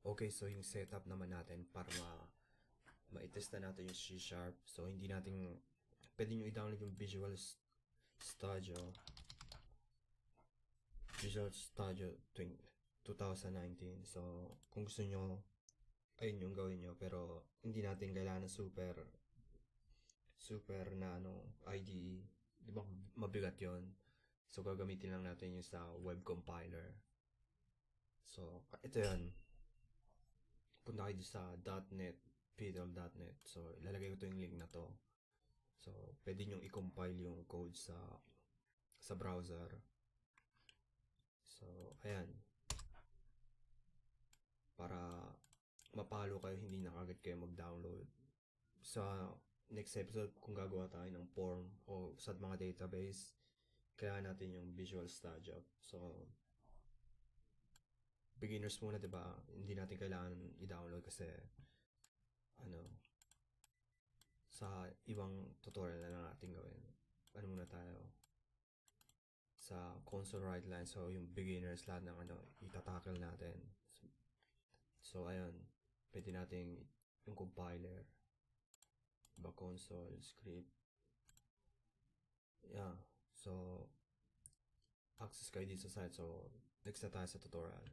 Okay, so yung setup naman natin para ma-test na natin yung C Sharp. So, hindi natin, pwede nyo i-download yung Studio, Visual Studio 2019. So, kung gusto nyo, ayun yung gawin nyo. Pero, hindi natin kailangan ng super na IDE. Di ba mabigat yon. So, gagamitin lang natin yung sa web compiler. So, ito yan. Punta kayo sa .NET, fiddle.net. So, ilalagay ko yung link na to. So, pwede nyo i-compile yung code sa browser. So, ayan. Para mapalo kayo, hindi na kagad kayo mag-download. Sa next episode, kung gagawa tayo ng form o sa mga database, kailangan natin yung Visual Studio. So, beginners muna, diba? Hindi natin kailangan i-download kasi sa ibang tutorial na lang natin gawin. Muna tayo sa console write line. So, yung beginners, lahat ng itatackle natin. So, ayun. Pwede natin yung compiler, diba, console, script. Yeah. So, access kayo dito sa site. So, next na tayo sa tutorial.